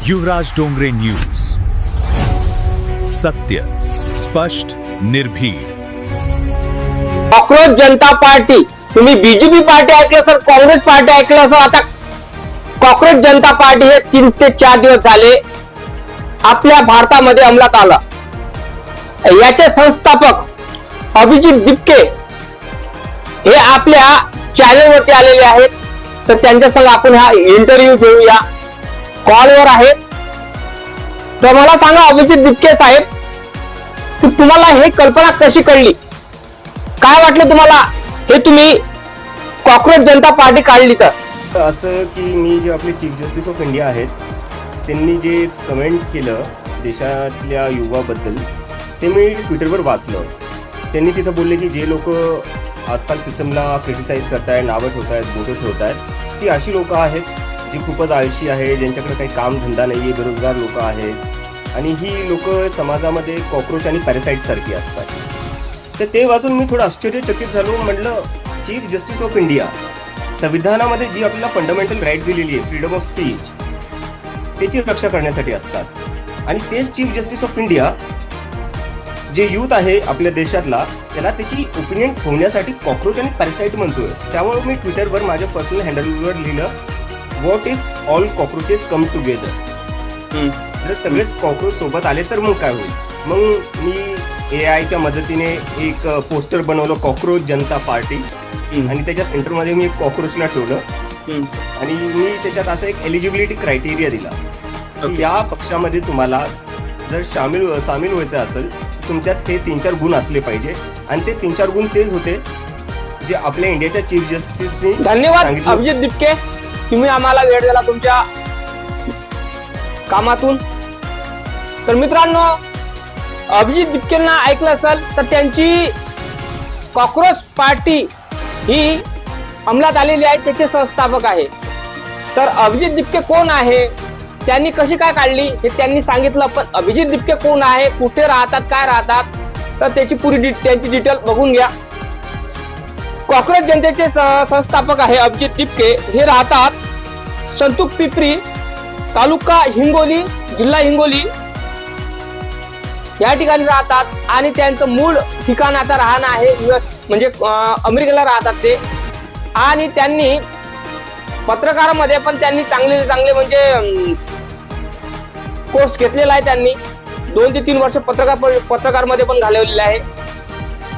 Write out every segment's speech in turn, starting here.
युवराज Dongre news, सत्य, स्पष्ट, निर्भीड. कॉक्रोच जनता पार्टी, तुम्ही बीजेपी पार्टी ऐकलं सर, काँग्रेस पार्टी ऐकलं सर, आता कॉक्रोच जनता पार्टी हे 3 ते 4 दिवस झाले आपल्या भारतामध्ये अंमलात आलं. याचे संस्थापक अभिजित दिपके हे आपल्या चॅनलवरती आलेले आहेत. तर त्यांच्या संग आपण हा इंटरव्ह्यू घेऊया. कॉलवर आहे. तर मला सांगा अभिजित दिपके साहेब, की तुम्हाला हे कल्पना कशी कळली? काय वाटलं तुम्हाला हे तुम्ही कॉक्रोच जनता पार्टी काढली? तर असं की मी जे आपले चीफ जस्टिस ऑफ इंडिया आहेत त्यांनी जे कमेंट केलं देशातल्या युवाबद्दल ते मी ट्विटरवर वाचलं. त्यांनी तिथं बोलले की जे लोक आजकाल सिस्टमला क्रिटिसाइज करतायत, नावं ठेवत आहेत, बोटं ठेवत आहेत, ती अशी लोकं आहेत जी खूपच आळशी आहे, ज्यांच्याकडे काही कामधंदा नाही आहे, बेरोजगार लोकं आहेत आणि ही लोकं समाजामध्ये कॉक्रोच आणि पॅरासाईटसारखी असतात. तर ते वाचून मी थोडं आश्चर्यचकित झालो. म्हटलं चीफ जस्टिस ऑफ इंडिया संविधानामध्ये जी आपल्याला फंडामेंटल राईट दिलेली आहे, फ्रीडम ऑफ स्पीच, त्याची रक्षा करण्यासाठी असतात. आणि तेच चीफ जस्टिस ऑफ इंडिया जे यूथ आहे आपल्या देशातला त्याला त्याची ओपिनियन ठेवण्यासाठी कॉक्रोच आणि पॅरासाईट म्हणतोय. त्यामुळे मी ट्विटरवर माझ्या पर्सनल हँडलवर लिहिलं, what if all cockroaches come together. जर सगळेच कॉक्रोच सोबत आले तर मग काय होईल? मग मी AI च्या मदतीने एक पोस्टर बनवलं, कॉक्रोच जनता पार्टी, आणि त्याच्या सेंटरमध्ये मी एक कॉक्रोचला ठेवलं आणि मी त्याच्यात असं एक एलिजिबिलिटी क्रायटेरिया दिला की या पक्षामध्ये तुम्हाला जर सामील व्हायचं असेल तुमच्यात हे 3-4 गुण असले पाहिजे. आणि ते 3-4 गुण तेच होते जे आपल्या इंडियाच्या चीफ जस्टिसनी. धन्यवाद अभिजित दिपके, तुम्ही आम्हाला वेळ दिला तुमच्या कामातून. तर मित्रांनो, अभिजित दिपकेंना ऐकलं असेल तर त्यांची कॉक्रोच पार्टी ही अंमलात आलेली आहे, त्याचे संस्थापक आहे. तर अभिजित दिपके कोण आहे, त्यांनी कशी काय काढली हे त्यांनी सांगितलं. पण अभिजित दिपके कोण आहे, कुठे राहतात, काय राहतात, तर त्याची पुरी त्यांची डिटेल बघून घ्या. कॉक्रोच जनतेचे संस्थापक आहे अभिजित दिपके. हे राहतात संतूक पिपरी, तालुका हिंगोली, जिल्हा हिंगोली या ठिकाणी राहतात. आणि त्यांचं मूळ ठिकाण आता राहणं आहे US, म्हणजे अमेरिकेला राहतात ते. आणि त्यांनी पत्रकारामध्ये पण त्यांनी चांगले म्हणजे कोर्स घेतलेला आहे. त्यांनी 2 ते 3 वर्ष पत्रकारमध्ये पण घालवलेले आहे.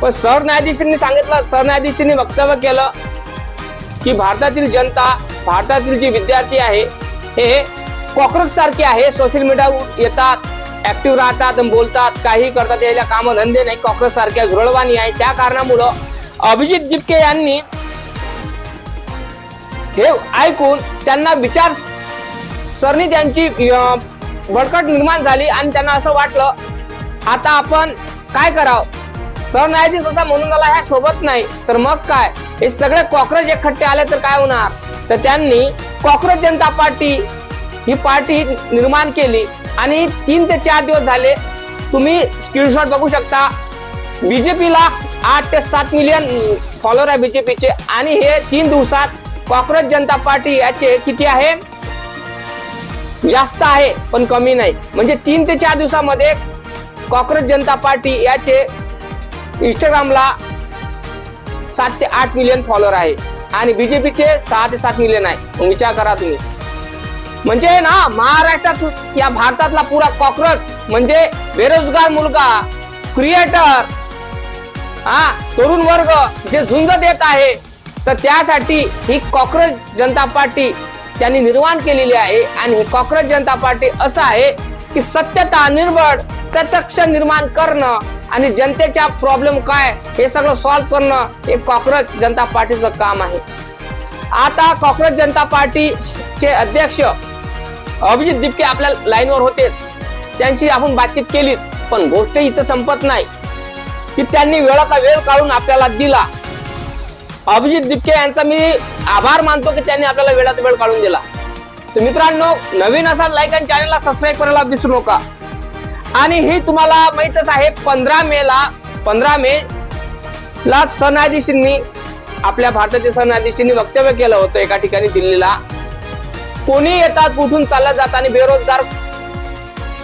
पण सरन्यायाधीशांनी सांगितलं, सरन्यायाधीशांनी वक्तव्य केलं की भारतातील जनता, भारतातील जे विद्यार्थी आहे हे कॉक्रोच सारखे आहे. सोशल मीडियावर येतात, ऍक्टिव्ह राहतात, बोलतात, काही करतात, याला काम धंदे नाही, कॉक्रोच सारख्या झुरळवाणी आहे. त्या कारणामुळं अभिजित दिपके यांनी हे ऐकून त्यांना विचार सरणी त्यांची भडकट निर्माण झाली आणि त्यांना असं वाटलं आता आपण काय करावं. सरन्यायाधीश असा म्हणून मला ह्या सोबत नाही तर मग काय, हे सगळे कॉक्रोच एकखट्टे आले तर काय होणार. तर त्यांनी कॉक्रोच जनता पार्टी ही पार्टी निर्माण केली. आणि 3 ते 4 दिवस झाले, तुम्ही स्क्रीनशॉट बघू शकता. बीजेपीला 8 ते 7 मिलियन फॉलोअर आहे बीजेपीचे. आणि हे 3 दिवसात कॉक्रोच जनता पार्टी याचे किती आहे, जास्त आहे पण कमी नाही. म्हणजे 3 ते 4 दिवसामध्ये कॉक्रोच जनता पार्टी याचे इंस्टाग्रामला 7 ते 8 मिलियन फॉलोअर आहे आणि बीजेपीचे 6 ते 7 मिलियन आहे. विचार करा तुम्ही. म्हणजे ना, महाराष्ट्रात या भारतातला पुरा कॉक्रोच म्हणजे बेरोजगार मुलगा, क्रिएटर, तरुण वर्ग जे झुंज देत आहे. तर त्यासाठी ही कॉक्रोच जनता पार्टी त्यांनी निर्माण केलेली आहे. आणि ही कॉक्रोच जनता पार्टी असं आहे की सत्यता, निर्भड, प्रत्यक्ष निर्माण करणं आणि जनतेच्या प्रॉब्लेम काय हे सगळं सॉल्व्ह करणं हे कॉक्रोच जनता पार्टीचं काम आहे. आता कॉक्रोच जनता पार्टीचे अध्यक्ष अभिजित दिपके आपल्या लाईनवर होते, त्यांची आपण बातचीत केलीच. पण गोष्ट इथं संपत नाही की त्यांनी वेळाचा वेळ काढून आपल्याला दिला. अभिजित दिपके यांचा मी आभार मानतो की त्यांनी आपल्याला वेळाचा वेळ काढून दिला. तर मित्रांनो, नवीन असाल लाईक आणि चॅनलला सबस्क्राईब करायला विसरू नका. आणि हे तुम्हाला माहितच आहे, 15 मे ला सरन्यायाधीशांनी, आपल्या भारताच्या सरन्यायाधीशांनी वक्तव्य केलं होतं एका ठिकाणी दिल्लीला कोणी येतात उठून चालत जात आणि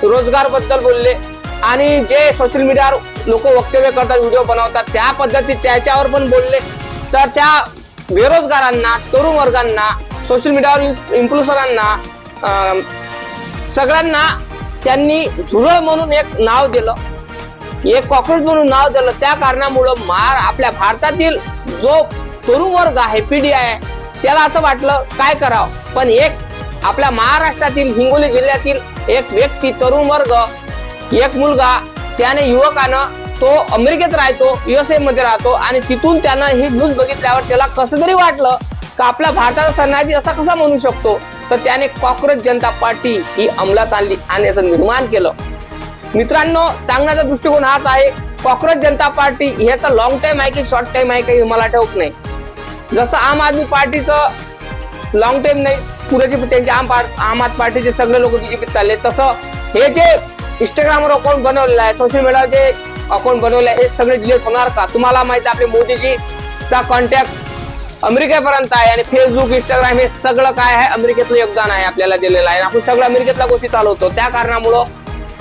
रोजगार बद्दल बोलले आणि जे सोशल मीडियावर लोक वक्तव्य करतात, व्हिडिओ बनवतात, त्या पद्धतीत त्याच्यावर पण बोलले. तर त्या बेरोजगारांना, तरुण वर्गांना, सोशल मीडियावर इन्फ्लुएन्सरांना, सगळ्यांना त्यांनी झुरळ म्हणून एक नाव दिलं, एक कॉक्रोच म्हणून नाव दिलं. त्या कारणामुळं आपल्या भारतातील जो तरुण वर्ग आहे, पिढी आहे, त्याला असं वाटलं काय करावं. पण एक आपल्या महाराष्ट्रातील हिंगोली जिल्ह्यातील एक व्यक्ती, तरुण वर्ग, एक मुलगा, त्याने युवकानं तो अमेरिकेत राहतो, USA मध्ये राहतो आणि तिथून त्यानं ही न्यूज बघितल्यावर त्याला कसं तरी वाटलं का आपल्या भारताचा सन्नादी असा कसा म्हणू शकतो. तर त्याने कॉक्रोच जनता पार्टी ही अंमलात आणली आणि याचं निर्माण केलं. मित्रांनो, सांगण्याचा दृष्टिकोन हाच आहे. कॉक्रोच जनता पार्टी ह्याचा लॉंग टाइम आहे की शॉर्ट टाइम आहे काही मला ठाऊक नाही. जसं आम आदमी पार्टीचं लॉंग टाइम नाही, पुरेचे त्यांचे आम आदमी पार्टीचे सगळे लोक बीजेपीत चालले, तसं हे जे इंस्टाग्रामवर अकाउंट बनवलेलं आहे, सोशल मीडियावर जे अकाउंट बनवले आहे, हे सगळे डिलीट होणार का? तुम्हाला माहिती आहे आपले मोदीजीचा कॉन्टॅक्ट अमेरिकेपर्यंत आहे आणि फेसबुक, इंस्टाग्राम हे सगळं काय आहे, अमेरिकेतलं योगदान आहे आपल्याला दिलेलं आहे. आपण सगळं अमेरिकेतल्या गोष्टी चालवतो. त्या कारणामुळं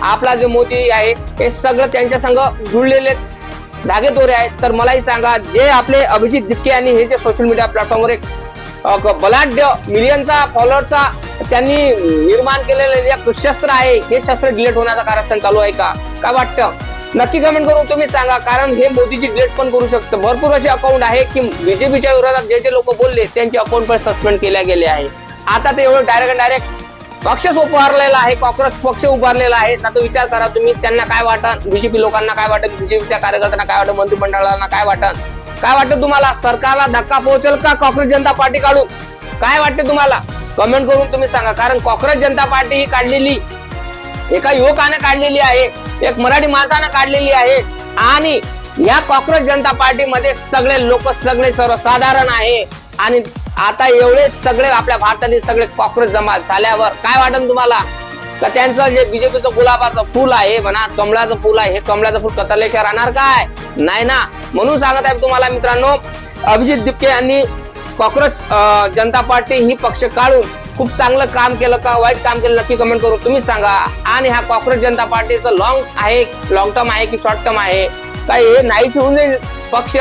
आपला जे मोदी आहे हे सगळं त्यांच्या संग जुळलेले धागे दोरे आहेत. तर मलाही सांगा, जे आपले अभिजित दिपके यांनी हे जे सोशल मीडिया प्लॅटफॉर्मवर एक बलाढ्य मिलियनचा फॉलोअरचा त्यांनी निर्माण केलेलं एक शस्त्र आहे, हे शस्त्र डिलीट होण्याचा कारस्थान चालू आहे का? काय वाटतं? नक्की कमेंट करून तुम्ही सांगा. कारण हे मोदीची डिलीट पण करू शकतं. भरपूर असे अकाउंट आहे की बीजेपीच्या विरोधात जे जे लोक बोलले त्यांचे अकाउंट पण सस्पेंड केले गेले आहे. आता ते एवढं डायरेक्ट पक्षच उभारलेला आहे, कॉक्रोच पक्ष उभारलेला आहे. ना तो विचार करा तुम्ही, त्यांना काय वाटत, बीजेपी लोकांना काय वाटत, बीजेपीच्या कार्यकर्त्यांना काय वाटत, मंत्रिमंडळाला काय वाटत, काय वाटतं तुम्हाला? सरकारला धक्का पोहोचेल का कॉक्रोच जनता पार्टी काढून? काय वाटते तुम्हाला? कमेंट करून तुम्ही सांगा. कारण कॉक्रोच जनता पार्टी ही काढलेली एका युवकाने काढलेली आहे, एक मराठी माणसानं काढलेली आहे आणि या कॉक्रोच जनता पार्टीमध्ये सगळे लोक सगळे सर्वसाधारण आहे. आणि आता एवढे सगळे आपल्या भारतातील सगळे कॉक्रोच जमा झाल्यावर काय वाटतं तुम्हाला? का त्यांचं जे बीजेपीचं गुलाबाचं फुल आहे म्हणा, कमळाचं फुल आहे, हे कमळाचं फुल कतरल्याशिवाय राहणार काय? नाही ना. म्हणून सांगत आहे तुम्हाला मित्रांनो, अभिजित दिपके यांनी कॉक्रोच जनता पार्टी ही पक्ष काढून खूप चांगलं काम केलं का वाईट काम केलं? नक्की कमेंट करून तुम्ही सांगा. आणि हा कॉक्रोच जनता पार्टीचं लॉंग टर्म आहे की शॉर्ट टर्म आहे, काय हे नाहीशी होऊन जाईल पक्ष?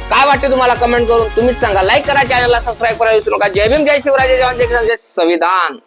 काय वाटते तुम्हाला? कमेंट करून तुम्हीच सांगा. लाईक करा, चॅनलला सबस्क्राईब करायला विसरू नका. जय भीम, जय शिवराय, जय जवान, जय किसान, जय संविधान.